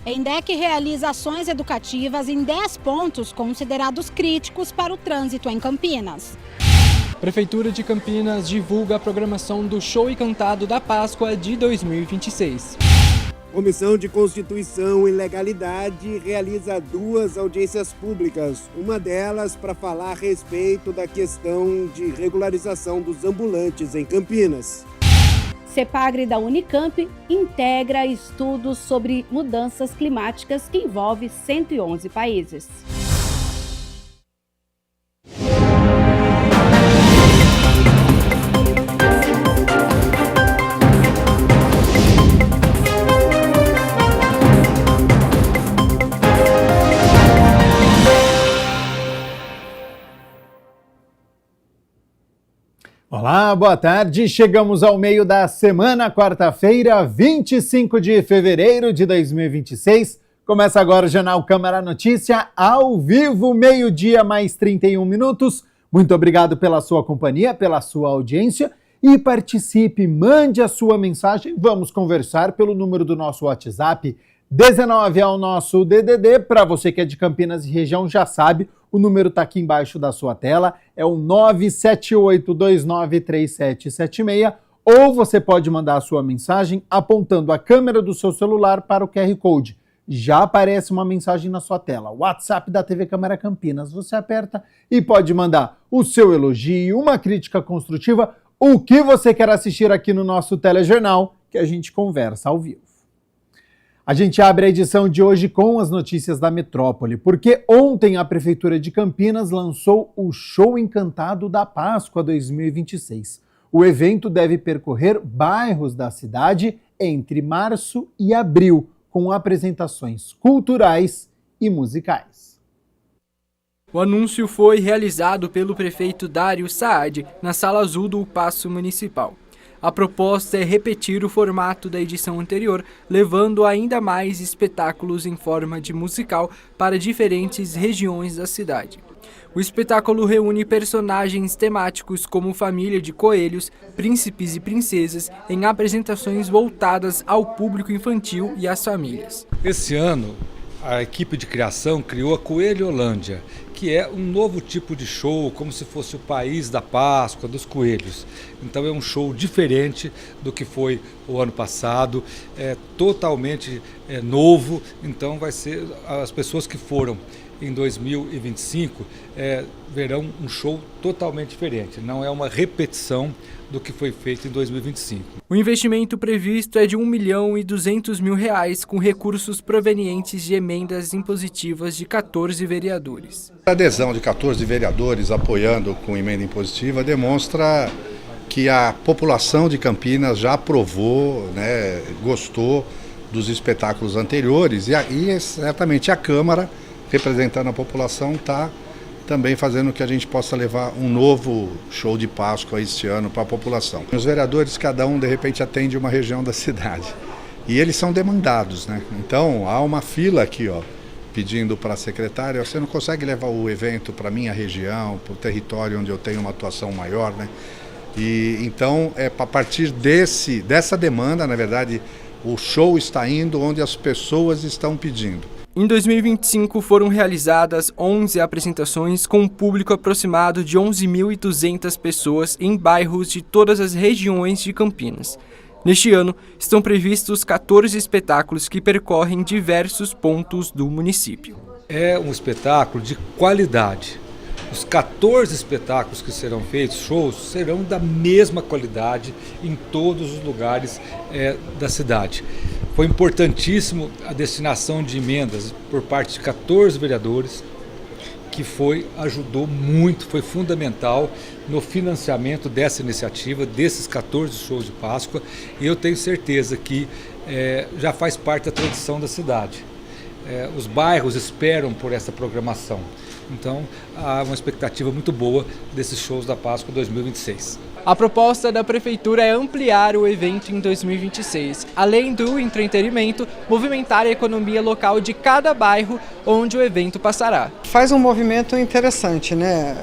Endec realiza ações educativas em 10 pontos considerados críticos para o trânsito em Campinas. Prefeitura de Campinas divulga a programação do Show Encantado da Páscoa de 2026. Comissão de Constituição e Legalidade realiza 2 audiências públicas, uma delas para falar a respeito da questão de regularização dos ambulantes em Campinas. CEPAGRE da Unicamp integra estudos sobre mudanças climáticas que envolve 111 países. Olá, boa tarde. Chegamos ao meio da semana, quarta-feira, 25 de fevereiro de 2026. Começa agora o Jornal Câmara Notícia, ao vivo, meio-dia mais 31 minutos. Muito obrigado pela sua companhia, pela sua audiência e participe, mande a sua mensagem. Vamos conversar pelo número do nosso WhatsApp, 19 é o nosso DDD. Para você que é de Campinas e região já sabe, o número está aqui embaixo da sua tela, é o 978293776, ou você pode mandar a sua mensagem apontando a câmera do seu celular para o QR Code. Já aparece uma mensagem na sua tela, WhatsApp da TV Câmara Campinas. Você aperta e pode mandar o seu elogio, uma crítica construtiva, o que você quer assistir aqui no nosso telejornal, que a gente conversa ao vivo. A gente abre a edição de hoje com as notícias da metrópole, porque ontem a Prefeitura de Campinas lançou o Show Encantado da Páscoa 2026. O evento deve percorrer bairros da cidade entre março e abril, com apresentações culturais e musicais. O anúncio foi realizado pelo prefeito Dário Saad na Sala Azul do Paço Municipal. A proposta é repetir o formato da edição anterior, levando ainda mais espetáculos em forma de musical para diferentes regiões da cidade. O espetáculo reúne personagens temáticos como família de coelhos, príncipes e princesas em apresentações voltadas ao público infantil e às famílias. Esse ano, a equipe de criação criou a Coelholândia, que é um novo tipo de show, como se fosse o país da Páscoa, dos coelhos. Então é um show diferente do que foi o ano passado, é totalmente novo, então vai ser, as pessoas que foram em 2025 verão um show totalmente diferente, não é uma repetição do que foi feito em 2025. O investimento previsto é de R$ 1.200.000, com recursos provenientes de emendas impositivas de 14 vereadores. A adesão de 14 vereadores apoiando com emenda impositiva demonstra que a população de Campinas já aprovou, né, gostou dos espetáculos anteriores e certamente a Câmara, representando a população, está também fazendo que a gente possa levar um novo show de Páscoa este ano para a população. Os vereadores, cada um de repente atende uma região da cidade e eles são demandados, né? Então há uma fila aqui, ó, pedindo para a secretária: você não consegue levar o evento para a minha região, para o território onde eu tenho uma atuação maior, né? E então é a partir dessa demanda, na verdade, o show está indo onde as pessoas estão pedindo. Em 2025 foram realizadas 11 apresentações com um público aproximado de 11.200 pessoas em bairros de todas as regiões de Campinas. Neste ano, estão previstos 14 espetáculos que percorrem diversos pontos do município. É um espetáculo de qualidade. Os 14 espetáculos que serão feitos, shows, serão da mesma qualidade em todos os lugares da cidade. Foi importantíssimo a destinação de emendas por parte de 14 vereadores, que ajudou muito, foi fundamental no financiamento dessa iniciativa, desses 14 shows de Páscoa, e eu tenho certeza que já faz parte da tradição da cidade. Os bairros esperam por essa programação. Então, há uma expectativa muito boa desses shows da Páscoa 2026. A proposta da Prefeitura é ampliar o evento em 2026, além do entretenimento, movimentar a economia local de cada bairro onde o evento passará. Faz um movimento interessante, né?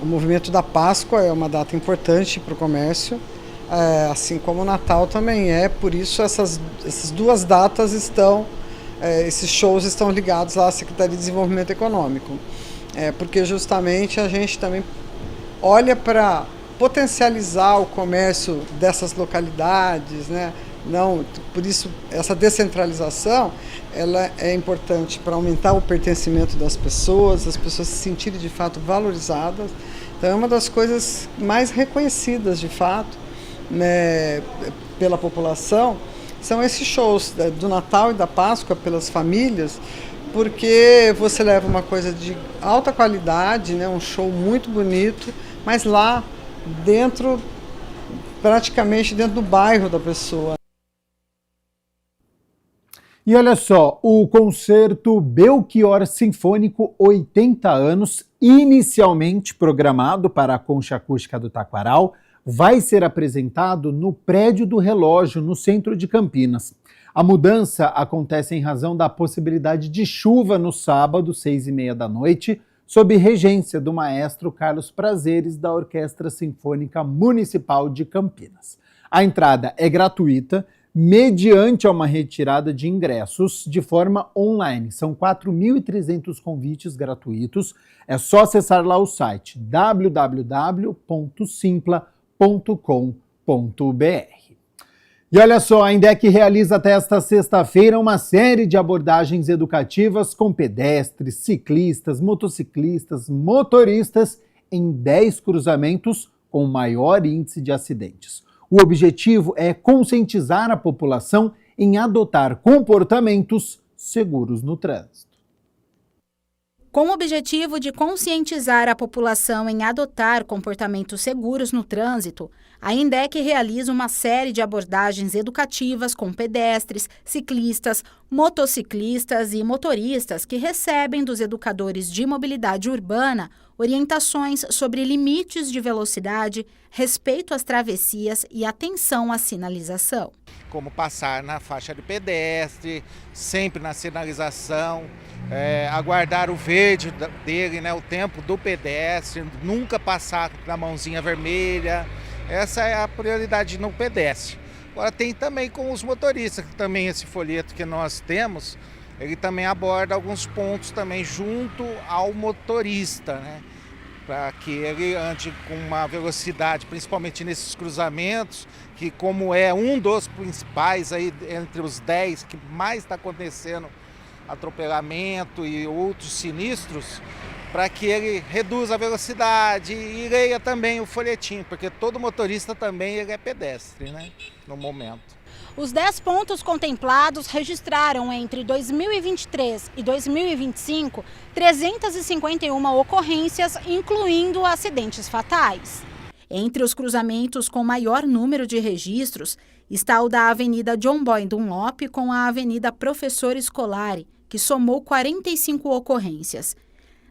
O movimento da Páscoa é uma data importante para o comércio, assim como o Natal também é, por isso essas duas datas estão esses shows estão ligados à Secretaria de Desenvolvimento Econômico. Porque justamente a gente também olha para potencializar o comércio dessas localidades, né? Não, por isso essa descentralização ela é importante para aumentar o pertencimento das pessoas, as pessoas se sentirem de fato valorizadas. Então é uma das coisas mais reconhecidas de fato, né, pela população, são esses shows do Natal e da Páscoa pelas famílias, porque você leva uma coisa de alta qualidade, né, um show muito bonito, mas lá dentro, praticamente dentro do bairro da pessoa. E olha só, o concerto Belchior Sinfônico 80 anos, inicialmente programado para a Concha Acústica do Taquaral, vai ser apresentado no Prédio do Relógio, no centro de Campinas. A mudança acontece em razão da possibilidade de chuva no sábado, 6h30 da noite, sob regência do maestro Carlos Prazeres, da Orquestra Sinfônica Municipal de Campinas. A entrada é gratuita, mediante uma retirada de ingressos de forma online. São 4.300 convites gratuitos. É só acessar lá o site www.simpla.com.br. E olha só, a INDEC realiza até esta sexta-feira uma série de abordagens educativas com pedestres, ciclistas, motociclistas, motoristas em 10 cruzamentos com maior índice de acidentes. O objetivo é conscientizar a população em adotar comportamentos seguros no trânsito. Com o objetivo de conscientizar a população em adotar comportamentos seguros no trânsito, a INDEC realiza uma série de abordagens educativas com pedestres, ciclistas, motociclistas e motoristas que recebem dos educadores de mobilidade urbana orientações sobre limites de velocidade, respeito às travessias e atenção à sinalização. Como passar na faixa de pedestre, sempre na sinalização, aguardar o verde dele, né, o tempo do pedestre, nunca passar na mãozinha vermelha. Essa é a prioridade no pedestre. Agora tem também com os motoristas, que também esse folheto que nós temos, ele também aborda alguns pontos também junto ao motorista, né? Para que ele ande com uma velocidade, principalmente nesses cruzamentos, que como é um dos principais aí entre os 10 que mais está acontecendo atropelamento e outros sinistros, para que ele reduza a velocidade e leia também o folhetim, porque todo motorista também ele é pedestre, né, no momento. Os 10 pontos contemplados registraram entre 2023 e 2025 351 ocorrências, incluindo acidentes fatais. Entre os cruzamentos com maior número de registros está o da Avenida John Boy Dunlop com a Avenida Professor Scolari, que somou 45 ocorrências.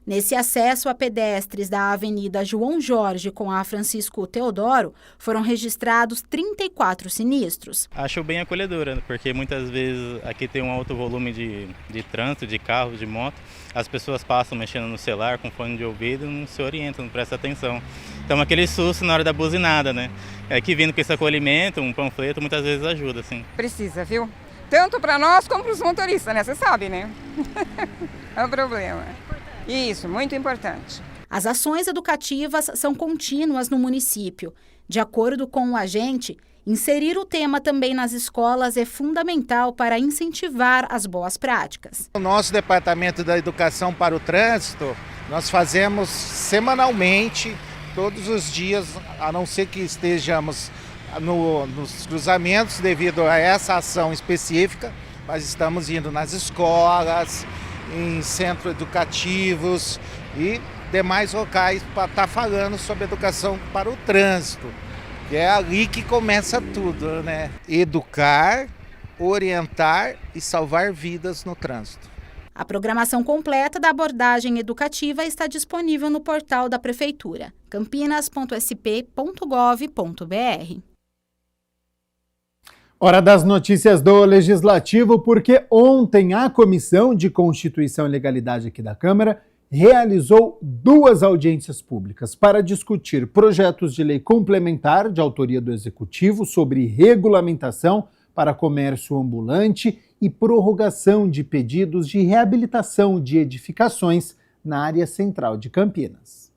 Nesse acesso a pedestres da Avenida João Jorge com a Francisco Teodoro, foram registrados 34 sinistros. Acho bem acolhedora, porque muitas vezes aqui tem um alto volume de trânsito, de carros, de moto. As pessoas passam mexendo no celular, com fone de ouvido, não se orientam, não prestam atenção. Então aquele susto na hora da buzinada, né? Aqui vindo com esse acolhimento, um panfleto, muitas vezes ajuda, assim. Precisa, viu? Tanto para nós como para os motoristas, né? Você sabe, né? É o problema. Isso, muito importante. As ações educativas são contínuas no município. De acordo com o agente, inserir o tema também nas escolas é fundamental para incentivar as boas práticas. O nosso Departamento da Educação para o Trânsito, nós fazemos semanalmente, todos os dias, a não ser que estejamos nos cruzamentos devido a essa ação específica, mas estamos indo nas escolas, em centros educativos e demais locais para estar falando sobre educação para o trânsito, que é ali que começa tudo, né? Educar, orientar e salvar vidas no trânsito. A programação completa da abordagem educativa está disponível no portal da Prefeitura, campinas.sp.gov.br. Hora das notícias do Legislativo, porque ontem a Comissão de Constituição e Legalidade aqui da Câmara realizou 2 audiências públicas para discutir projetos de lei complementar de autoria do Executivo sobre regulamentação para comércio ambulante e prorrogação de pedidos de reabilitação de edificações na área central de Campinas.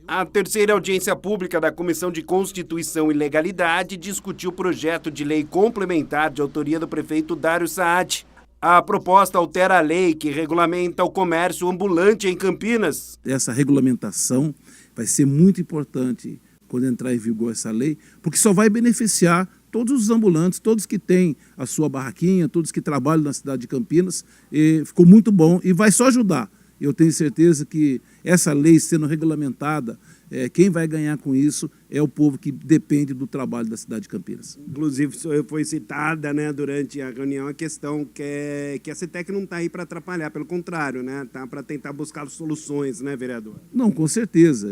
A terceira audiência pública da Comissão de Constituição e Legalidade discutiu o projeto de lei complementar de autoria do prefeito Dário Saad. A proposta altera a lei que regulamenta o comércio ambulante em Campinas. Essa regulamentação vai ser muito importante quando entrar em vigor essa lei, porque só vai beneficiar todos os ambulantes, todos que têm a sua barraquinha, todos que trabalham na cidade de Campinas. E ficou muito bom e vai só ajudar. Eu tenho certeza que essa lei sendo regulamentada, quem vai ganhar com isso é o povo que depende do trabalho da cidade de Campinas. Inclusive, foi citada, né, durante a reunião a questão que a CETEC não está aí para atrapalhar, pelo contrário, né, está para tentar buscar soluções, né, vereador? Não, com certeza.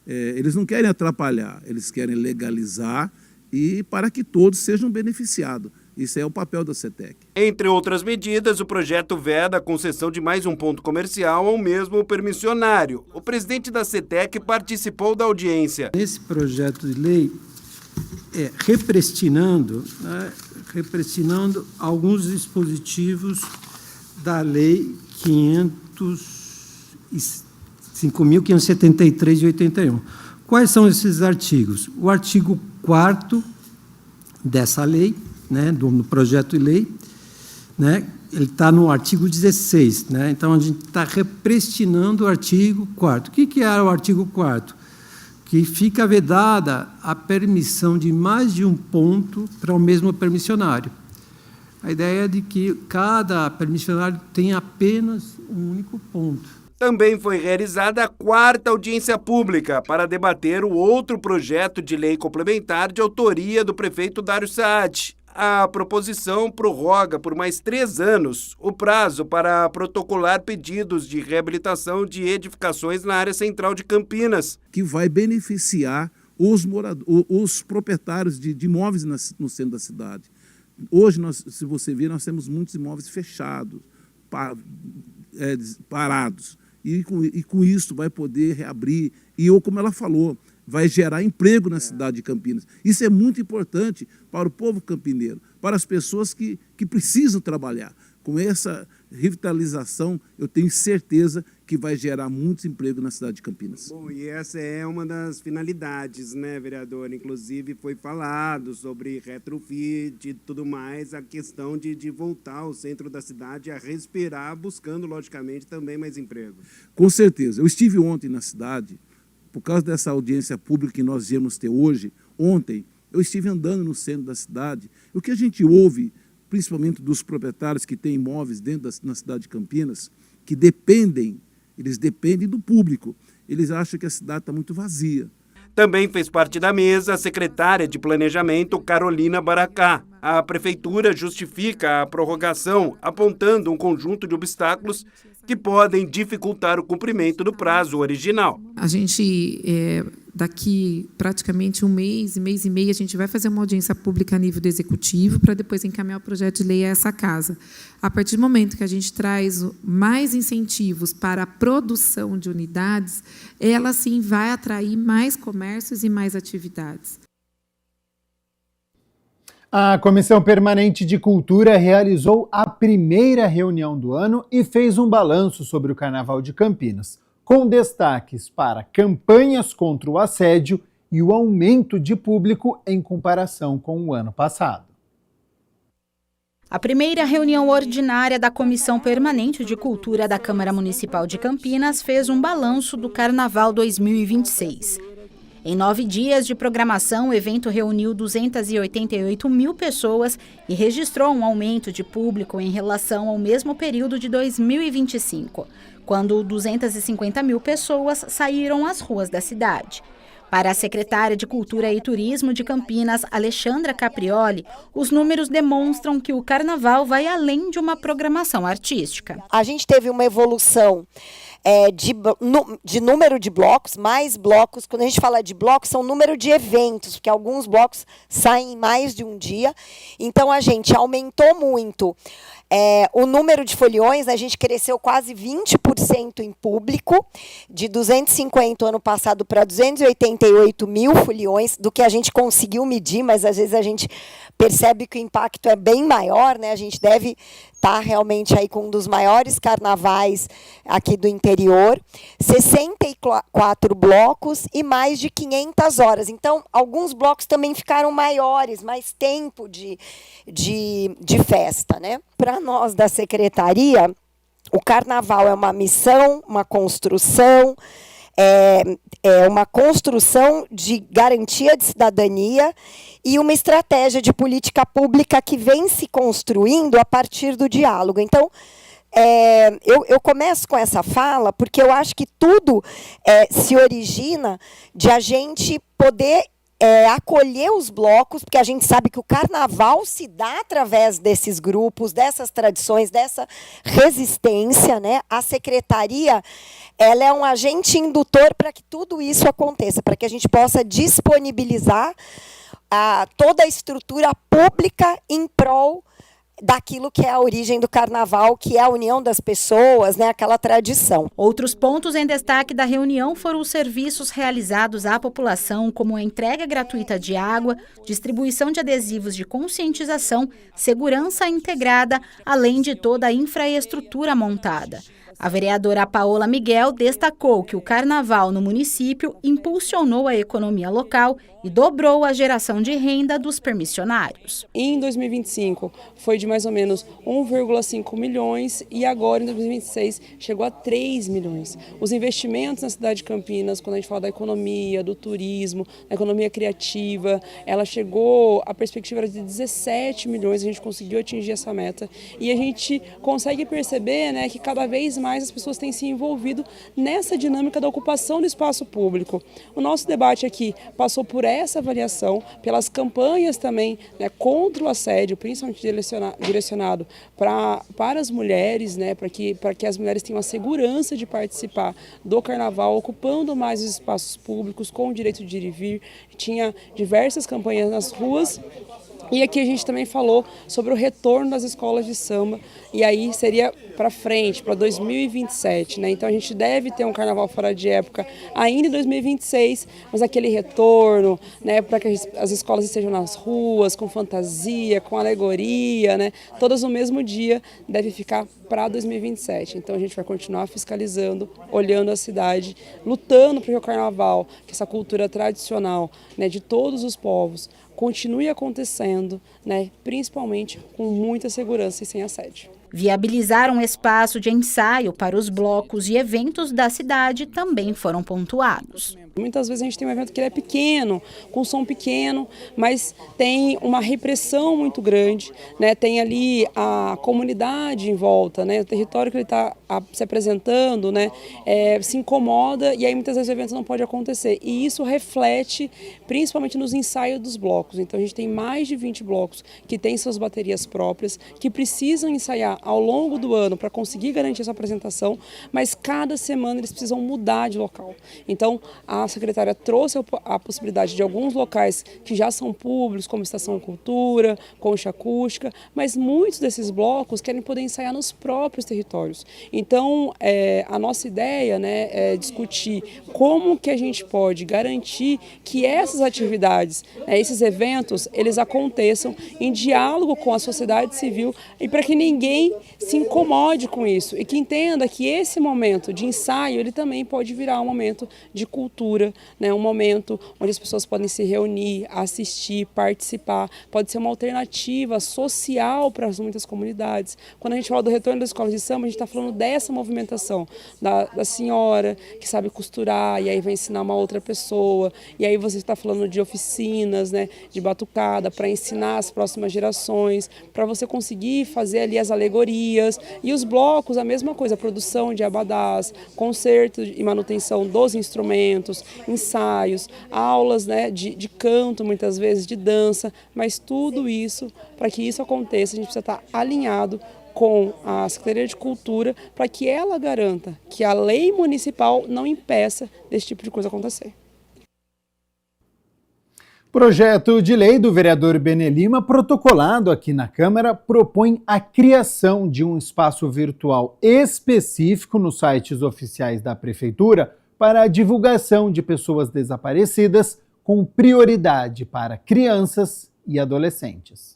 Eles não querem atrapalhar, eles querem legalizar e para que todos sejam beneficiados. Isso é o papel da CETEC. Entre outras medidas, o projeto veda a concessão de mais um ponto comercial ao mesmo permissionário. O presidente da CETEC participou da audiência. Esse projeto de lei represtinando alguns dispositivos da Lei 5.573 de 81. Quais são esses artigos? O artigo 4º dessa lei, né, do projeto de lei, né, ele está no artigo 16. Né, então, a gente está represtinando o artigo 4º. O que é o artigo 4º? Que fica vedada a permissão de mais de um ponto para o mesmo permissionário. A ideia é de que cada permissionário tenha apenas um único ponto. Também foi realizada a quarta audiência pública para debater o outro projeto de lei complementar de autoria do prefeito Dário Saad. A proposição prorroga por mais 3 anos o prazo para protocolar pedidos de reabilitação de edificações na área central de Campinas. Que vai beneficiar os proprietários de imóveis no centro da cidade. Hoje, se você ver, nós temos muitos imóveis fechados, parados. E com isso vai poder reabrir. E, como ela falou, vai gerar emprego na cidade de Campinas. Isso é muito importante para o povo campineiro, para as pessoas que precisam trabalhar. Com essa revitalização, eu tenho certeza que vai gerar muitos empregos na cidade de Campinas. Bom, e essa é uma das finalidades, né, vereador? Inclusive, foi falado sobre retrofit e tudo mais, a questão de voltar ao centro da cidade a respirar, buscando, logicamente, também mais emprego. Com certeza. Eu estive ontem na cidade, por causa dessa audiência pública que nós íamos ter hoje. Ontem, eu estive andando no centro da cidade. O que a gente ouve, principalmente dos proprietários que têm imóveis na cidade de Campinas, que eles dependem do público. Eles acham que a cidade está muito vazia. Também fez parte da mesa a secretária de Planejamento, Carolina Baracá. A prefeitura justifica a prorrogação, apontando um conjunto de obstáculos que podem dificultar o cumprimento do prazo original. A gente, daqui praticamente um mês e meio, a gente vai fazer uma audiência pública a nível do Executivo para depois encaminhar o projeto de lei a essa casa. A partir do momento que a gente traz mais incentivos para a produção de unidades, ela, sim, vai atrair mais comércios e mais atividades. A Comissão Permanente de Cultura realizou a primeira reunião do ano e fez um balanço sobre o Carnaval de Campinas, com destaques para campanhas contra o assédio e o aumento de público em comparação com o ano passado. A primeira reunião ordinária da Comissão Permanente de Cultura da Câmara Municipal de Campinas fez um balanço do Carnaval 2026. Em 9 dias de programação, o evento reuniu 288 mil pessoas e registrou um aumento de público em relação ao mesmo período de 2025, quando 250 mil pessoas saíram às ruas da cidade. Para a secretária de Cultura e Turismo de Campinas, Alexandra Caprioli, os números demonstram que o Carnaval vai além de uma programação artística. A gente teve uma evolução de número de blocos, mais blocos. Quando a gente fala de blocos, são número de eventos, porque alguns blocos saem em mais de um dia. Então, a gente aumentou muito o número de foliões, a gente cresceu quase 20% em público, de 250 ano passado para 288 mil foliões, do que a gente conseguiu medir, mas às vezes a gente percebe que o impacto é bem maior, né? A gente deve estar realmente aí com um dos maiores carnavais aqui do interior, 64 blocos e mais de 500 horas. Então, alguns blocos também ficaram maiores, mais tempo de festa, né? Para nós da secretaria, o carnaval é uma missão, uma construção, uma construção de garantia de cidadania e uma estratégia de política pública que vem se construindo a partir do diálogo. Então, eu começo com essa fala porque eu acho que tudo se origina de a gente poder acolher os blocos, porque a gente sabe que o carnaval se dá através desses grupos, dessas tradições, dessa resistência, né? A secretaria, ela é um agente indutor para que tudo isso aconteça, para que a gente possa disponibilizar toda a estrutura pública em prol daquilo que é a origem do carnaval, que é a união das pessoas, né, aquela tradição. Outros pontos em destaque da reunião foram os serviços realizados à população, como a entrega gratuita de água, distribuição de adesivos de conscientização, segurança integrada, além de toda a infraestrutura montada. A vereadora Paola Miguel destacou que o carnaval no município impulsionou a economia local e dobrou a geração de renda dos permissionários. Em 2025 foi de mais ou menos 1,5 milhões e agora em 2026 chegou a 3 milhões. Os investimentos na cidade de Campinas, quando a gente fala da economia, do turismo, da economia criativa, ela chegou, a perspectiva era de 17 milhões, a gente conseguiu atingir essa meta e a gente consegue perceber, né, que cada vez mais as pessoas têm se envolvido nessa dinâmica da ocupação do espaço público. O nosso debate aqui passou por essa avaliação, pelas campanhas também, né, contra o assédio, principalmente direcionado para as mulheres, né, para que as mulheres tenham a segurança de participar do carnaval, ocupando mais os espaços públicos, com o direito de ir e vir. Tinha diversas campanhas nas ruas. E aqui a gente também falou sobre o retorno das escolas de samba, e aí seria para frente, para 2027, né? Então a gente deve ter um carnaval fora de época ainda em 2026, mas aquele retorno, né, para que as escolas estejam nas ruas, com fantasia, com alegoria, né, todas no mesmo dia, deve ficar para 2027. Então a gente vai continuar fiscalizando, olhando a cidade, lutando para que o carnaval, que essa cultura tradicional, né, de todos os povos, continue acontecendo, né, principalmente com muita segurança e sem assédio. Viabilizar um espaço de ensaio para os blocos e eventos da cidade também foram pontuados. Muitas vezes a gente tem um evento que ele é pequeno, com som pequeno, mas tem uma repressão muito grande, né? Tem ali a comunidade em volta, né? O território que ele está se apresentando, né? Se incomoda e aí muitas vezes o evento não pode acontecer. E isso reflete principalmente nos ensaios dos blocos. Então a gente tem mais de 20 blocos que têm suas baterias próprias, que precisam ensaiar ao longo do ano para conseguir garantir essa apresentação, mas cada semana eles precisam mudar de local. Então a secretária trouxe a possibilidade de alguns locais que já são públicos, como Estação Cultura, Concha Acústica, mas muitos desses blocos querem poder ensaiar nos próprios territórios. Então, a nossa ideia, né, é discutir como que a gente pode garantir que essas atividades, esses eventos, eles aconteçam em diálogo com a sociedade civil e para que ninguém se incomode com isso e que entenda que esse momento de ensaio, ele também pode virar um momento de cultura, né, um momento onde as pessoas podem se reunir, assistir, participar, pode ser uma alternativa social para muitas comunidades. Quando a gente fala do retorno das escolas de samba, a gente está falando dessa movimentação, da senhora que sabe costurar e aí vai ensinar uma outra pessoa, e aí você está falando de oficinas, né, de batucada para ensinar as próximas gerações, para você conseguir fazer ali as alegorias, e os blocos, a mesma coisa, a produção de abadás, concerto e manutenção dos instrumentos, ensaios, aulas, né, de canto, muitas vezes, de dança, mas tudo isso, para que isso aconteça, a gente precisa estar alinhado com a Secretaria de Cultura para que ela garanta que a lei municipal não impeça desse tipo de coisa acontecer. Projeto de lei do vereador Benê Lima, protocolado aqui na Câmara, propõe a criação de um espaço virtual específico nos sites oficiais da Prefeitura para a divulgação de pessoas desaparecidas, com prioridade para crianças e adolescentes.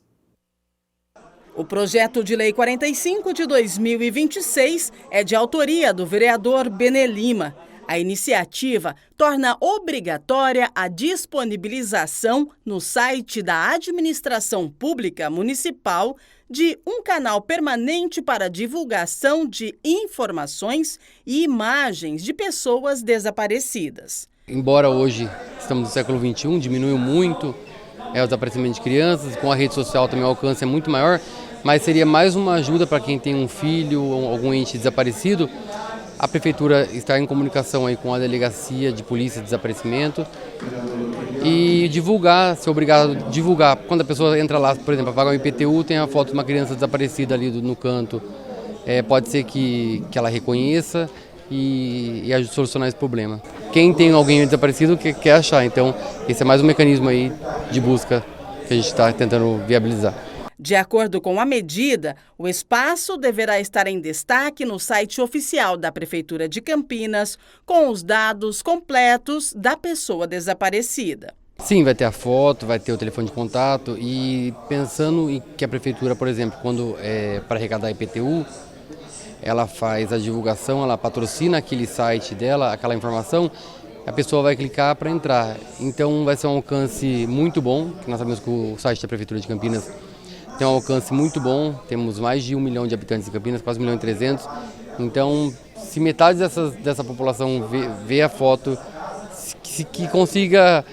O projeto de lei 45 de 2026 é de autoria do vereador Benê Lima. A iniciativa torna obrigatória a disponibilização no site da Administração Pública Municipal de um canal permanente para divulgação de informações e imagens de pessoas desaparecidas. Embora hoje estamos no século XXI, diminuiu muito o desaparecimento de crianças, com a rede social também o alcance é muito maior, mas seria mais uma ajuda para quem tem um filho ou algum ente desaparecido, a Prefeitura está em comunicação aí com a Delegacia de Polícia de Desaparecimento e divulgar, ser obrigado a divulgar. Quando a pessoa entra lá, por exemplo, pagar um IPTU, tem a foto de uma criança desaparecida ali no canto. Pode ser que ela reconheça e ajude a solucionar esse problema. Quem tem alguém desaparecido quer achar, então esse é mais um mecanismo aí de busca que a gente está tentando viabilizar. De acordo com a medida, o espaço deverá estar em destaque no site oficial da Prefeitura de Campinas, com os dados completos da pessoa desaparecida. Sim, vai ter a foto, vai ter o telefone de contato e pensando em que a Prefeitura, por exemplo, quando para arrecadar IPTU, ela faz a divulgação, ela patrocina aquele site dela, aquela informação, a pessoa vai clicar para entrar. Então vai ser um alcance muito bom, que nós sabemos que o site da Prefeitura de Campinas tem um alcance muito bom, temos mais de 1 milhão de habitantes em Campinas, quase 1.300.000. Então, se metade dessa população vê a foto, que consiga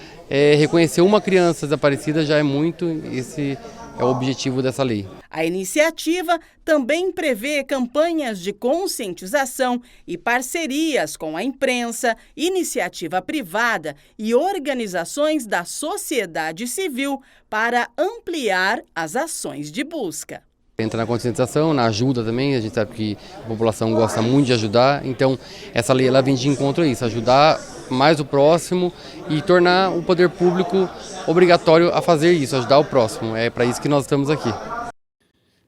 reconhecer uma criança desaparecida, já é muito, esse é o objetivo dessa lei. A iniciativa também prevê campanhas de conscientização e parcerias com a imprensa, iniciativa privada e organizações da sociedade civil para ampliar as ações de busca. Entra na conscientização, na ajuda também, a gente sabe que a população gosta muito de ajudar, então essa lei ela vem de encontro a isso, ajudar mais o próximo e tornar o poder público obrigatório a fazer isso, ajudar o próximo. É para isso que nós estamos aqui.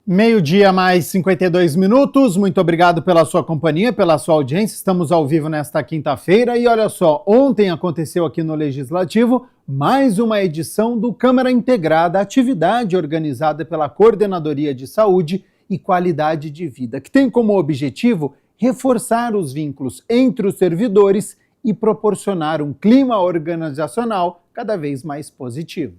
12:00 mais 52 minutos. Muito obrigado pela sua companhia, pela sua audiência. Estamos ao vivo nesta quinta-feira e olha só, ontem aconteceu aqui no Legislativo mais uma edição do Câmara Integrada, atividade organizada pela Coordenadoria de Saúde e Qualidade de Vida, que tem como objetivo reforçar os vínculos entre os servidores e proporcionar um clima organizacional cada vez mais positivo.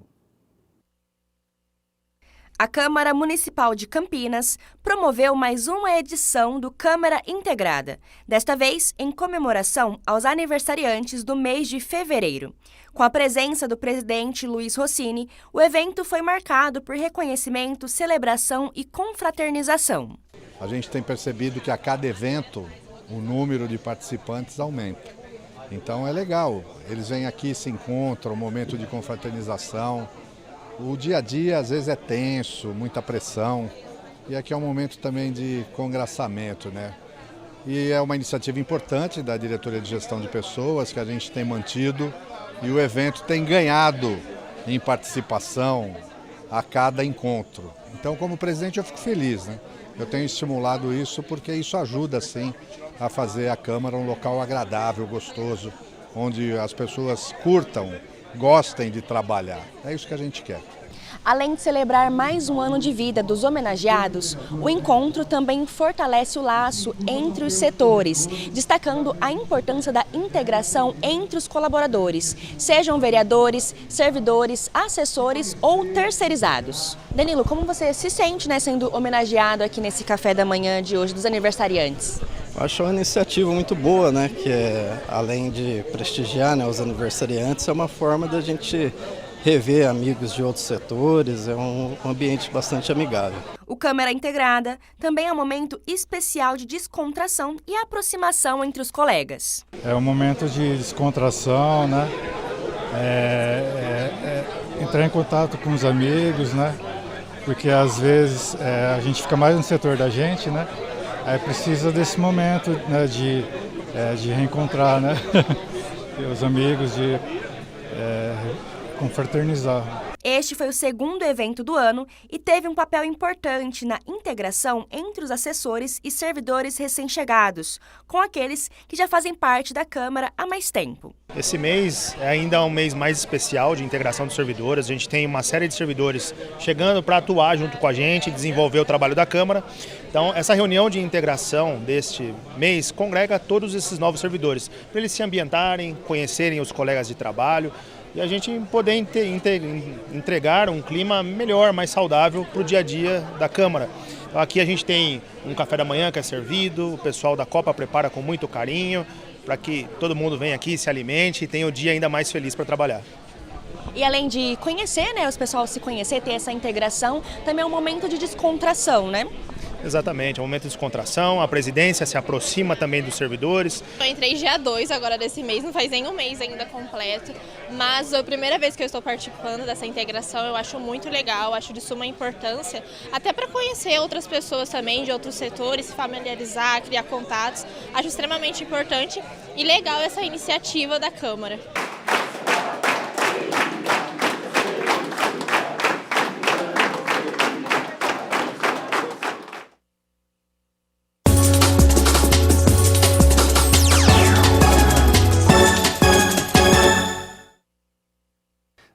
A Câmara Municipal de Campinas promoveu mais uma edição do Câmara Integrada, desta vez em comemoração aos aniversariantes do mês de fevereiro. Com a presença do presidente Luiz Rossini, o evento foi marcado por reconhecimento, celebração e confraternização. A gente tem percebido que a cada evento o número de participantes aumenta. Então é legal, eles vêm aqui, se encontram, um momento de confraternização. O dia a dia às vezes é tenso, muita pressão, e aqui é um momento também de congraçamento, né? E é uma iniciativa importante da Diretoria de Gestão de Pessoas que a gente tem mantido e o evento tem ganhado em participação a cada encontro. Então, como presidente, eu fico feliz, né? Eu tenho estimulado isso porque isso ajuda, sim, a fazer a Câmara um local agradável, gostoso, onde as pessoas curtam, gostem de trabalhar. É isso que a gente quer. Além de celebrar mais um ano de vida dos homenageados, o encontro também fortalece o laço entre os setores, destacando a importância da integração entre os colaboradores, sejam vereadores, servidores, assessores ou terceirizados. Danilo, como você se sente, né, sendo homenageado aqui nesse café da manhã de hoje dos aniversariantes? Acho uma iniciativa muito boa, né, que além de prestigiar, né, os aniversariantes, é uma forma da gente rever amigos de outros setores, é um ambiente bastante amigável. O Câmara Integrada também é um momento especial de descontração e aproximação entre os colegas. É um momento de descontração, né? Entrar em contato com os amigos, né? porque às vezes a gente fica mais no setor da gente, né? Aí precisa desse momento, né, de reencontrar, né? Os amigos, de confraternizar. Este foi o segundo evento do ano e teve um papel importante na integração entre os assessores e servidores recém-chegados, com aqueles que já fazem parte da Câmara há mais tempo. Esse mês é ainda um mês mais especial de integração dos servidores. A gente tem uma série de servidores chegando para atuar junto com a gente, desenvolver o trabalho da Câmara. Então, essa reunião de integração deste mês congrega todos esses novos servidores, para eles se ambientarem, conhecerem os colegas de trabalho, e a gente poder entregar um clima melhor, mais saudável para o dia a dia da Câmara. Então, aqui a gente tem um café da manhã que é servido, o pessoal da Copa prepara com muito carinho, para que todo mundo venha aqui, se alimente e tenha o dia ainda mais feliz para trabalhar. E além de conhecer, né, os pessoal se conhecer, ter essa integração, também é um momento de descontração, né? Exatamente, é um momento de descontração, a presidência se aproxima também dos servidores. Eu entrei dia 2 agora desse mês, não faz nem um mês ainda completo, mas é a primeira vez que eu estou participando dessa integração, eu acho muito legal, acho de suma importância, até para conhecer outras pessoas também de outros setores, se familiarizar, criar contatos, acho extremamente importante e legal essa iniciativa da Câmara.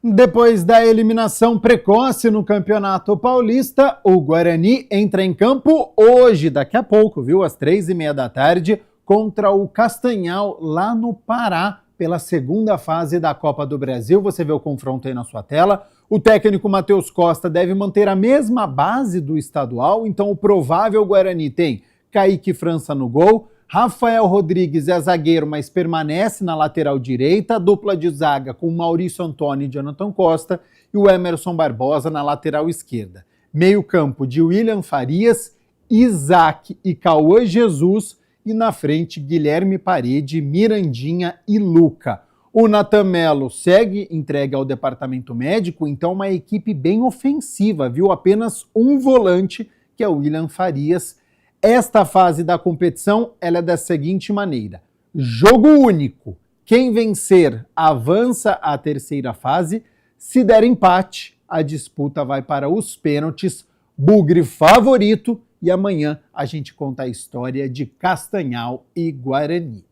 Depois da eliminação precoce no Campeonato Paulista, o Guarani entra em campo hoje, daqui a pouco, viu? Às 3h30 da tarde, contra o Castanhal, lá no Pará, pela segunda fase da Copa do Brasil. Você vê o confronto aí na sua tela. O técnico Matheus Costa deve manter a mesma base do estadual, então o provável Guarani tem Kaique França no gol, Rafael Rodrigues é zagueiro, mas permanece na lateral direita, dupla de zaga com Maurício Antônio e Jonathan Costa e o Emerson Barbosa na lateral esquerda. Meio campo de William Farias, Isaac e Cauã Jesus e na frente Guilherme Parede, Mirandinha e Luca. O Natan Melo segue entregue ao departamento médico, então uma equipe bem ofensiva, viu? Apenas um volante, que é o William Farias. Esta fase da competição ela é da seguinte maneira: jogo único. Quem vencer avança à terceira fase. Se der empate, a disputa vai para os pênaltis. Bugre favorito. E amanhã a gente conta a história de Castanhal e Guarani.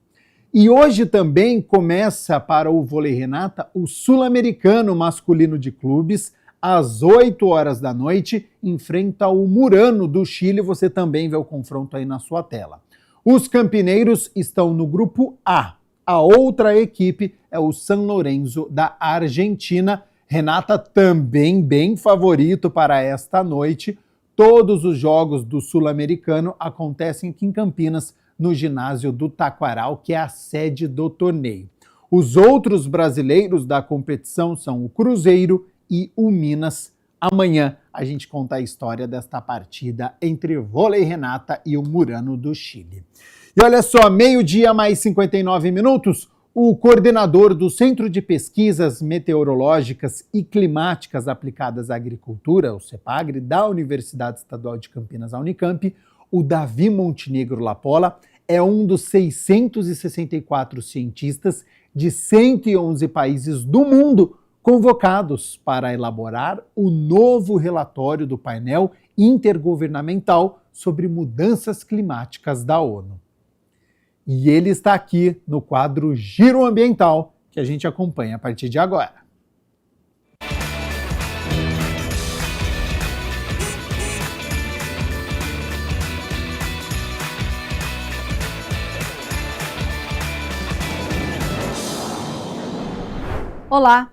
E hoje também começa para o Vôlei Renata o Sul-Americano masculino de clubes. Às 8 horas da noite, enfrenta o Murano do Chile. Você também vê o confronto aí na sua tela. Os campineiros estão no grupo A. A outra equipe é o San Lorenzo da Argentina. Renata também bem favorito para esta noite. Todos os jogos do Sul-Americano acontecem aqui em Campinas, no ginásio do Taquaral, que é a sede do torneio. Os outros brasileiros da competição são o Cruzeiro e o Minas. Amanhã a gente conta a história desta partida entre Vôlei Renata e o Murano do Chile. E olha só, 12h mais 59 minutos, o coordenador do Centro de Pesquisas Meteorológicas e Climáticas Aplicadas à Agricultura, o CEPAGRE, da Universidade Estadual de Campinas, a Unicamp, o Davi Montenegro Lapola, é um dos 664 cientistas de 111 países do mundo convocados para elaborar o novo relatório do painel intergovernamental sobre mudanças climáticas da ONU. E ele está aqui no quadro Giro Ambiental, que a gente acompanha a partir de agora. Olá!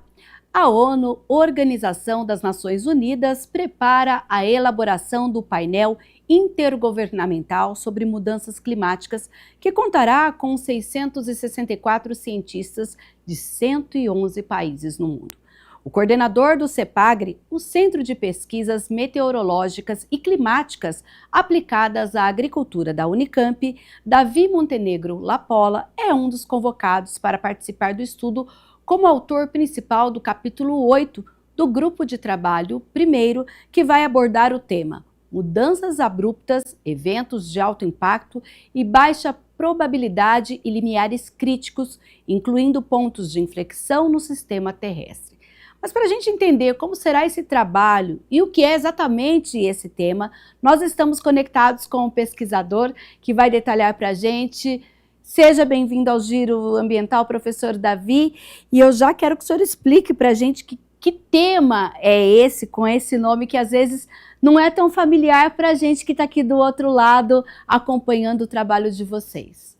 A ONU, Organização das Nações Unidas, prepara a elaboração do painel intergovernamental sobre mudanças climáticas, que contará com 664 cientistas de 111 países no mundo. O coordenador do CEPAGRE, o Centro de Pesquisas Meteorológicas e Climáticas Aplicadas à Agricultura da Unicamp, Davi Montenegro Lapola, é um dos convocados para participar do estudo como autor principal do capítulo 8 do grupo de trabalho primeiro, que vai abordar o tema mudanças abruptas, eventos de alto impacto e baixa probabilidade e limiares críticos, incluindo pontos de inflexão no sistema terrestre. Mas para a gente entender como será esse trabalho e o que é exatamente esse tema, nós estamos conectados com um pesquisador que vai detalhar para a gente. Seja bem-vindo ao Giro Ambiental, professor Davi, e eu já quero que o senhor explique para a gente que tema é esse, com esse nome que às vezes não é tão familiar para a gente que está aqui do outro lado acompanhando o trabalho de vocês.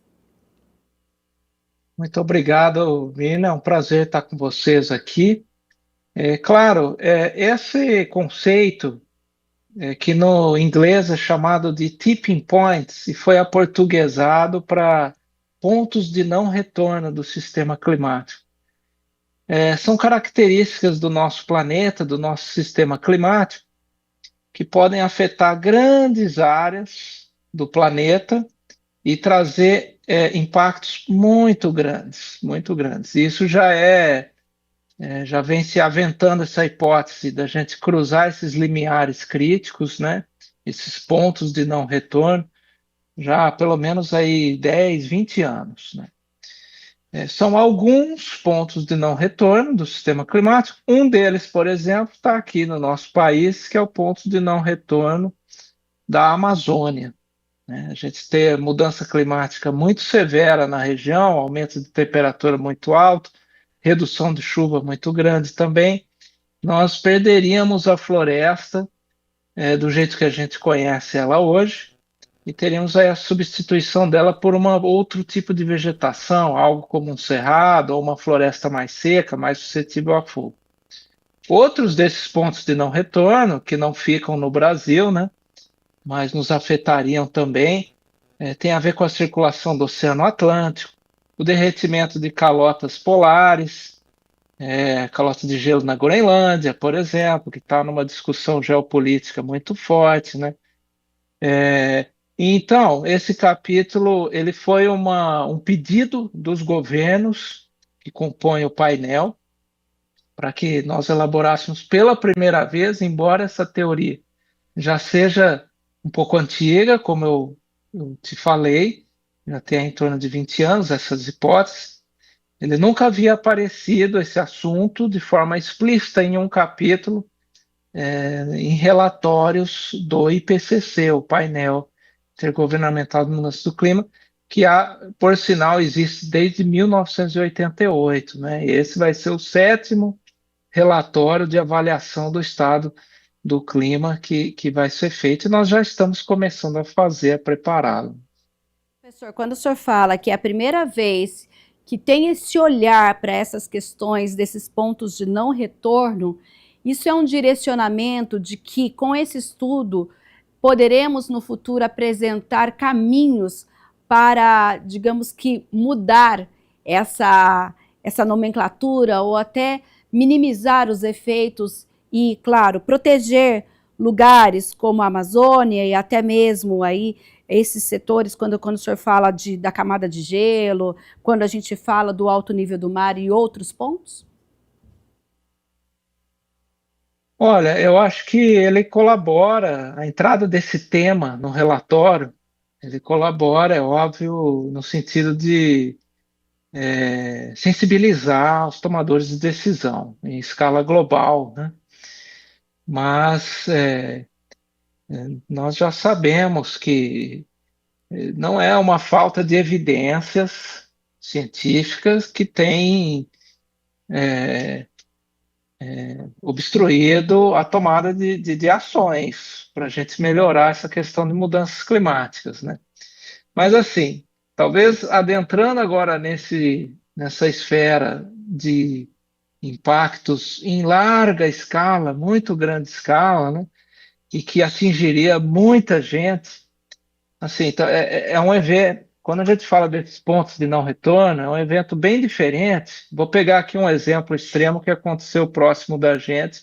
Muito obrigado, Mina, é um prazer estar com vocês aqui. Claro, esse conceito que no inglês é chamado de tipping points e foi aportuguesado para pontos de não retorno do sistema climático. São características do nosso planeta, do nosso sistema climático, que podem afetar grandes áreas do planeta e trazer impactos muito grandes, muito grandes. Isso já vem se aventando essa hipótese da gente cruzar esses limiares críticos, né? Esses pontos de não retorno, já há pelo menos aí 10, 20 anos, né? São alguns pontos de não retorno do sistema climático. Um deles, por exemplo, está aqui no nosso país, que é o ponto de não retorno da Amazônia, né? A gente tem mudança climática muito severa na região, aumento de temperatura muito alto, redução de chuva muito grande também. Nós perderíamos a floresta do jeito que a gente conhece ela hoje, e teríamos aí a substituição dela por outro tipo de vegetação, algo como um cerrado ou uma floresta mais seca, mais suscetível a fogo. Outros desses pontos de não retorno, que não ficam no Brasil, né, mas nos afetariam também, tem a ver com a circulação do Oceano Atlântico, o derretimento de calotas polares, calota de gelo na Groenlândia, por exemplo, que está numa discussão geopolítica muito forte, né? Então, esse capítulo ele foi um pedido dos governos que compõem o painel para que nós elaborássemos pela primeira vez, embora essa teoria já seja um pouco antiga, como eu te falei, já tem em torno de 20 anos essas hipóteses. Ele nunca havia aparecido esse assunto de forma explícita em um capítulo em relatórios do IPCC, o painel Intergovernamental de Mudança do Clima, que, por sinal, existe desde 1988, né? E esse vai ser o 7º relatório de avaliação do estado do clima que vai ser feito, e nós já estamos começando a prepará-lo. Professor, quando o senhor fala que é a primeira vez que tem esse olhar para essas questões desses pontos de não retorno, isso é um direcionamento de que, com esse estudo, poderemos no futuro apresentar caminhos para, digamos que, mudar essa nomenclatura ou até minimizar os efeitos e, claro, proteger lugares como a Amazônia e até mesmo aí esses setores, quando o senhor fala da camada de gelo, quando a gente fala do alto nível do mar e outros pontos? Olha, eu acho que ele colabora, a entrada desse tema no relatório, ele colabora, é óbvio, no sentido de sensibilizar os tomadores de decisão em escala global, né? Mas nós já sabemos que não é uma falta de evidências científicas que tem obstruído a tomada de ações para a gente melhorar essa questão de mudanças climáticas, né? Mas assim, talvez adentrando agora nessa esfera de impactos em larga escala, muito grande escala, né? E que atingiria muita gente, assim, então, é um evento. Quando a gente fala desses pontos de não retorno, é um evento bem diferente. Vou pegar aqui um exemplo extremo que aconteceu próximo da gente,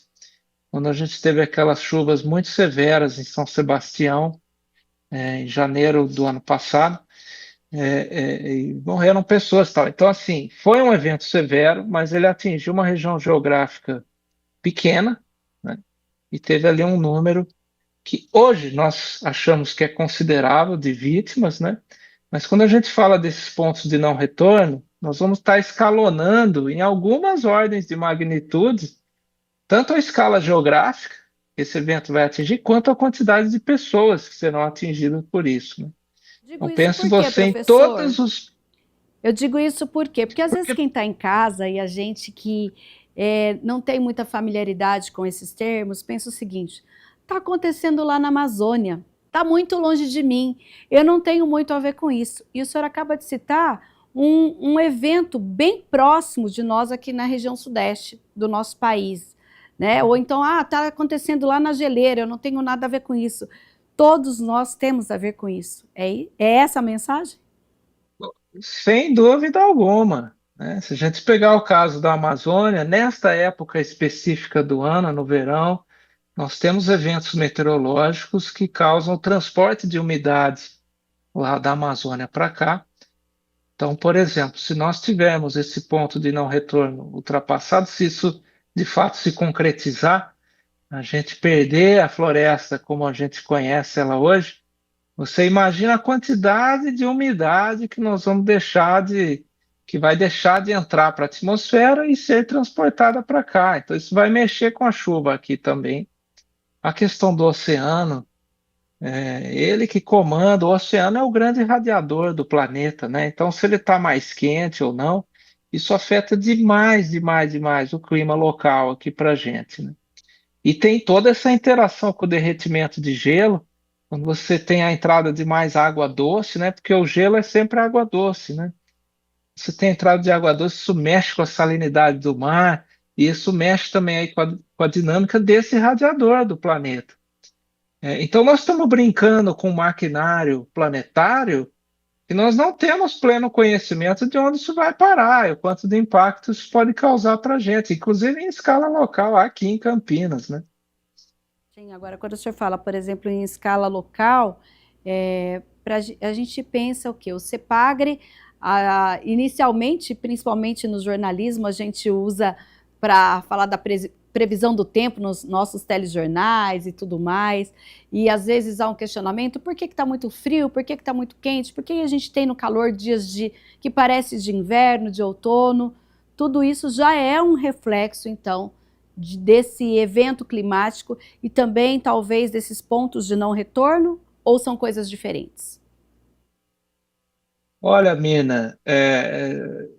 quando a gente teve aquelas chuvas muito severas em São Sebastião, em janeiro do ano passado, e morreram pessoas. Tal. Então, assim, foi um evento severo, mas ele atingiu uma região geográfica pequena, né? E teve ali um número que hoje nós achamos que é considerável de vítimas, né? Mas quando a gente fala desses pontos de não retorno, nós vamos estar escalonando em algumas ordens de magnitude, tanto a escala geográfica que esse evento vai atingir, quanto a quantidade de pessoas que serão atingidas por isso, né? Então, pense você em todos os... Eu digo isso por quê? Porque às vezes quem está em casa e a gente que não tem muita familiaridade com esses termos, pensa o seguinte: está acontecendo lá na Amazônia, está muito longe de mim, eu não tenho muito a ver com isso. E o senhor acaba de citar um evento bem próximo de nós aqui na região sudeste do nosso país, né? Ou então, está acontecendo lá na geleira, eu não tenho nada a ver com isso. Todos nós temos a ver com isso. É essa a mensagem? Sem dúvida alguma, né? Se a gente pegar o caso da Amazônia, nesta época específica do ano, no verão, nós temos eventos meteorológicos que causam o transporte de umidade lá da Amazônia para cá. Então, por exemplo, se nós tivermos esse ponto de não retorno ultrapassado, se isso de fato se concretizar, a gente perder a floresta como a gente conhece ela hoje, você imagina a quantidade de umidade que nós vamos que vai deixar de entrar para a atmosfera e ser transportada para cá. Então, isso vai mexer com a chuva aqui também. A questão do oceano, ele que comanda, o oceano é o grande radiador do planeta, né? Então, se ele está mais quente ou não, isso afeta demais o clima local aqui para a gente, né? E tem toda essa interação com o derretimento de gelo, quando você tem a entrada de mais água doce, né? Porque o gelo é sempre água doce, né? Você tem a entrada de água doce, isso mexe com a salinidade do mar, e isso mexe também aí com a dinâmica desse radiador do planeta. Então nós estamos brincando com um maquinário planetário e nós não temos pleno conhecimento de onde isso vai parar, e o quanto de impacto isso pode causar para a gente, inclusive em escala local, aqui em Campinas, né? Sim, agora quando o senhor fala, por exemplo, em escala local, a gente pensa o quê? O CEPAGRE, inicialmente, principalmente no jornalismo, a gente usa para falar da previsão do tempo nos nossos telejornais e tudo mais, e às vezes há um questionamento: por que está muito frio, por que está muito quente, por que a gente tem no calor dias que parece de inverno, de outono? Tudo isso já é um reflexo, então, desse evento climático e também, talvez, desses pontos de não retorno, ou são coisas diferentes? Olha, Mina,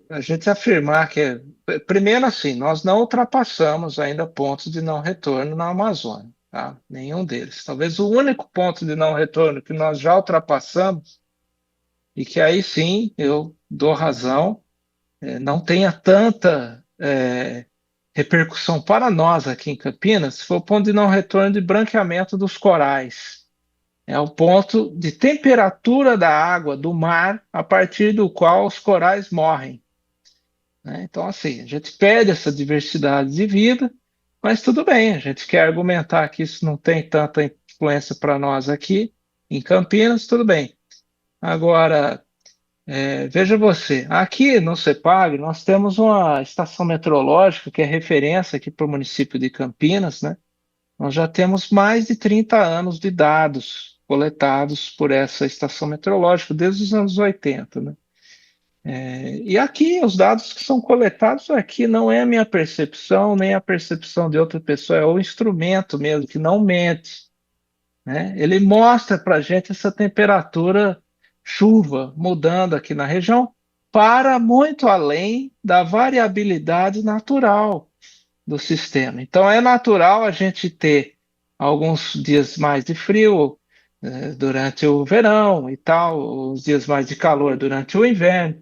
a gente afirmar que, primeiro assim, nós não ultrapassamos ainda pontos de não retorno na Amazônia, tá? Nenhum deles. Talvez o único ponto de não retorno que nós já ultrapassamos, e que aí sim eu dou razão, não tenha tanta repercussão para nós aqui em Campinas, foi o ponto de não retorno de branqueamento dos corais. É o ponto de temperatura da água do mar a partir do qual os corais morrem, né? Então, assim, a gente perde essa diversidade de vida, mas tudo bem, a gente quer argumentar que isso não tem tanta influência para nós aqui em Campinas, tudo bem. Agora, veja você, aqui no CEPAGRE nós temos uma estação meteorológica que é referência aqui para o município de Campinas, né? Nós já temos mais de 30 anos de dados coletados por essa estação meteorológica desde os anos 80, né? E aqui, os dados que são coletados aqui não é a minha percepção, nem a percepção de outra pessoa, é o instrumento mesmo, que não mente, né? Ele mostra para a gente essa temperatura chuva mudando aqui na região para muito além da variabilidade natural do sistema. Então, é natural a gente ter alguns dias mais de frio durante o verão e tal, os dias mais de calor durante o inverno.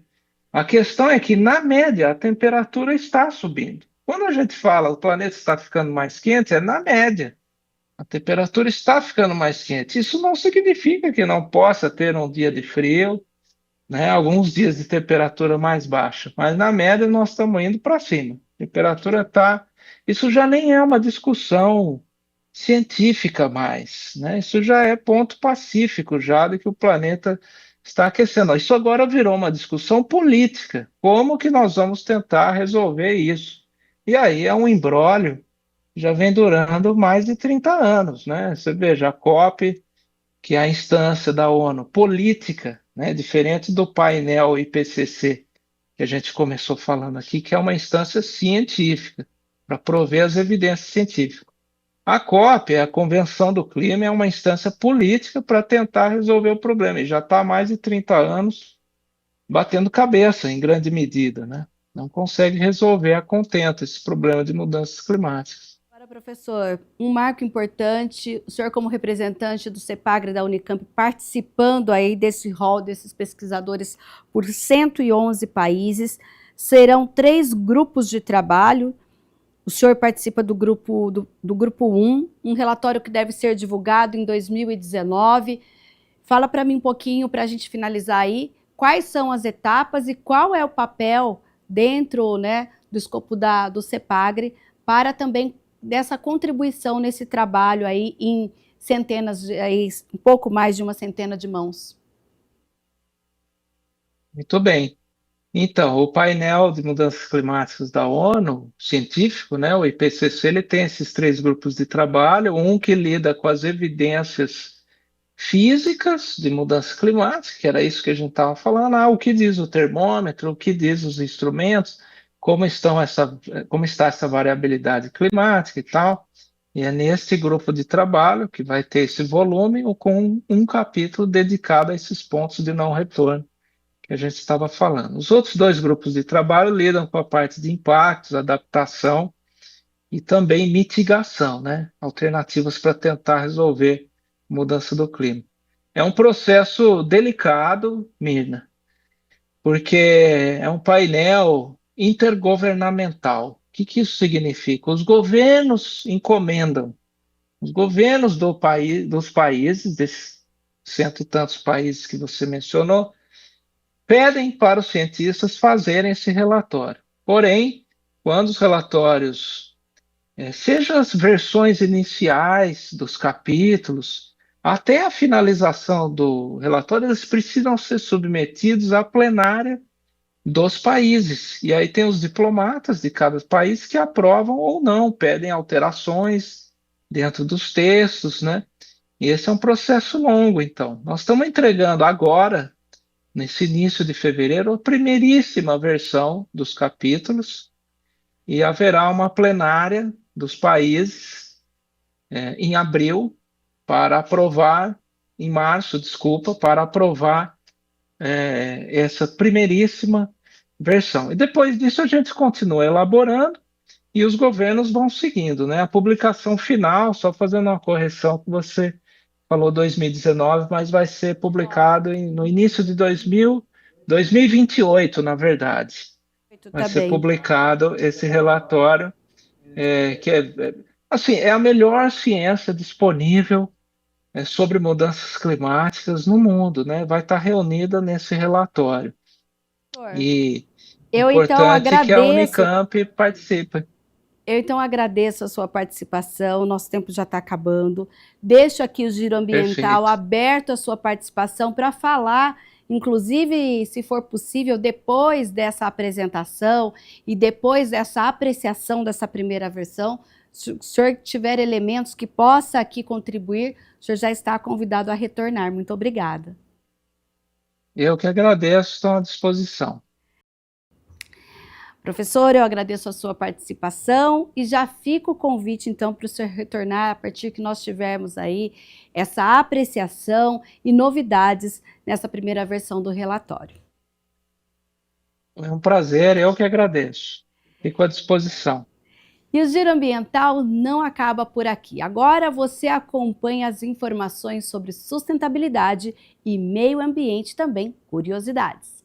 A questão é que, na média, a temperatura está subindo. Quando a gente fala o planeta está ficando mais quente, é na média. A temperatura está ficando mais quente. Isso não significa que não possa ter um dia de frio, né, alguns dias de temperatura mais baixa, mas na média nós estamos indo para cima. A temperatura está... Isso já nem é uma discussão científica mais, né? Isso já é ponto pacífico já de que o planeta está aquecendo. Isso agora virou uma discussão política. Como que nós vamos tentar resolver isso? E aí é um imbróglio já vem durando mais de 30 anos, né? Você veja, a COP, que é a instância da ONU política, né? Diferente do painel IPCC, que a gente começou falando aqui, que é uma instância científica, para prover as evidências científicas. A COP, a Convenção do Clima, é uma instância política para tentar resolver o problema, e já está há mais de 30 anos batendo cabeça, em grande medida, né? Não consegue resolver a contento esse problema de mudanças climáticas. Agora, professor, um marco importante, o senhor como representante do CEPAGRE da Unicamp, participando aí desse rol desses pesquisadores por 111 países, serão 3 grupos de trabalho. O senhor participa do grupo 1, um relatório que deve ser divulgado em 2019. Fala para mim um pouquinho, para a gente finalizar aí, quais são as etapas e qual é o papel dentro, né, do escopo do CEPAGRE para também dessa contribuição nesse trabalho aí em centenas, aí, um pouco mais de uma centena de mãos. Muito bem. Então, o painel de mudanças climáticas da ONU, científico, né, o IPCC, ele tem esses 3 grupos de trabalho, um que lida com as evidências físicas de mudança climática, que era isso que a gente estava falando, o que diz o termômetro, o que diz os instrumentos, como está essa variabilidade climática e tal. E é nesse grupo de trabalho que vai ter esse volume, com um capítulo dedicado a esses pontos de não retorno que a gente estava falando. Os outros 2 grupos de trabalho lidam com a parte de impactos, adaptação e também mitigação, né? Alternativas para tentar resolver a mudança do clima. É um processo delicado, Mirna, porque é um painel intergovernamental. O que isso significa? Os governos encomendam, os governos dos países, desses 100 e tantos países que você mencionou, pedem para os cientistas fazerem esse relatório. Porém, quando os relatórios, seja as versões iniciais dos capítulos, até a finalização do relatório, eles precisam ser submetidos à plenária dos países. E aí tem os diplomatas de cada país que aprovam ou não, pedem alterações dentro dos textos, né? E esse é um processo longo, então. Nós estamos entregando agora, nesse início de fevereiro, a primeiríssima versão dos capítulos, e haverá uma plenária dos países em abril, para aprovar, em março, desculpa, para aprovar essa primeiríssima versão. E depois disso a gente continua elaborando e os governos vão seguindo, né? A publicação final, só fazendo uma correção que você falou 2019, mas vai ser publicado no início de 2028, na verdade. Vai ser publicado esse relatório, que é a melhor ciência disponível sobre mudanças climáticas no mundo, né? Vai estar reunida nesse relatório. E importante que a Unicamp participe. Eu, então, agradeço a sua participação, nosso tempo já está acabando. Deixo aqui o Giro Ambiental aberto à sua participação para falar, inclusive, se for possível, depois dessa apresentação e depois dessa apreciação dessa primeira versão, se o senhor tiver elementos que possa aqui contribuir, o senhor já está convidado a retornar. Muito obrigada. Eu que agradeço, estou à disposição. Professor, eu agradeço a sua participação e já fica o convite, então, para o senhor retornar a partir que nós tivermos aí essa apreciação e novidades nessa primeira versão do relatório. É um prazer, eu que agradeço. Fico à disposição. E o Giro Ambiental não acaba por aqui. Agora você acompanha as informações sobre sustentabilidade e meio ambiente, também curiosidades.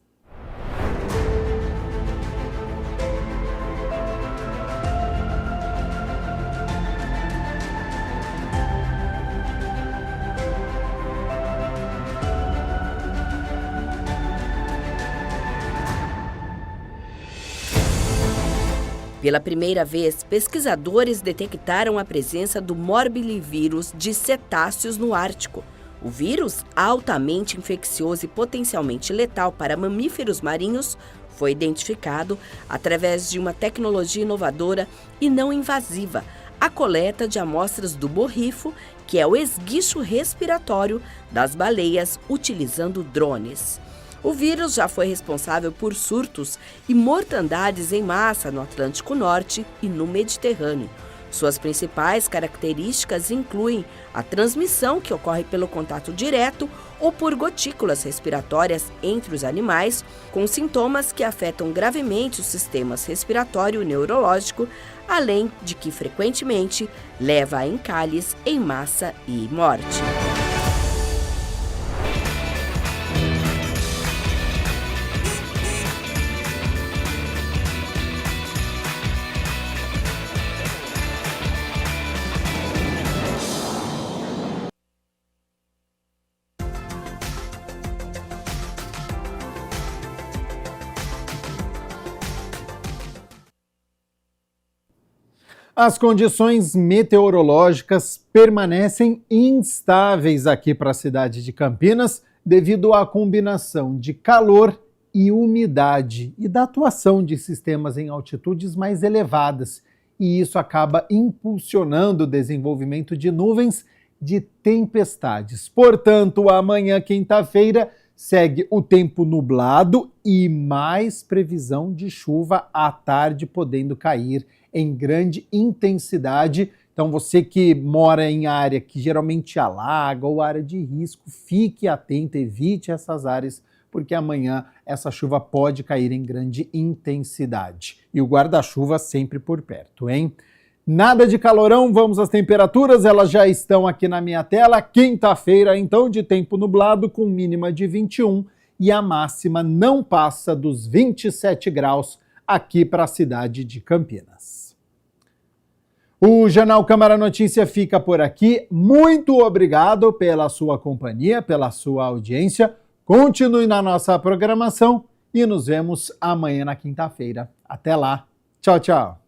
Pela primeira vez, pesquisadores detectaram a presença do morbilivírus de cetáceos no Ártico. O vírus, altamente infeccioso e potencialmente letal para mamíferos marinhos, foi identificado através de uma tecnologia inovadora e não invasiva, a coleta de amostras do borrifo, que é o esguicho respiratório das baleias, utilizando drones. O vírus já foi responsável por surtos e mortandades em massa no Atlântico Norte e no Mediterrâneo. Suas principais características incluem a transmissão, que ocorre pelo contato direto ou por gotículas respiratórias entre os animais, com sintomas que afetam gravemente os sistemas respiratório e neurológico, além de que frequentemente leva a encalhes em massa e morte. As condições meteorológicas permanecem instáveis aqui para a cidade de Campinas devido à combinação de calor e umidade e da atuação de sistemas em altitudes mais elevadas. E isso acaba impulsionando o desenvolvimento de nuvens de tempestades. Portanto, amanhã, quinta-feira, segue o tempo nublado e mais previsão de chuva à tarde, podendo cair em grande intensidade. Então você que mora em área que geralmente alaga ou área de risco, fique atento, evite essas áreas, porque amanhã essa chuva pode cair em grande intensidade. E o guarda-chuva sempre por perto, hein? Nada de calorão, vamos às temperaturas, elas já estão aqui na minha tela. Quinta-feira, então, de tempo nublado, com mínima de 21 e a máxima não passa dos 27 graus aqui para a cidade de Campinas. O Jornal Câmara Notícia fica por aqui. Muito obrigado pela sua companhia, pela sua audiência. Continue na nossa programação e nos vemos amanhã na quinta-feira. Até lá. Tchau, tchau.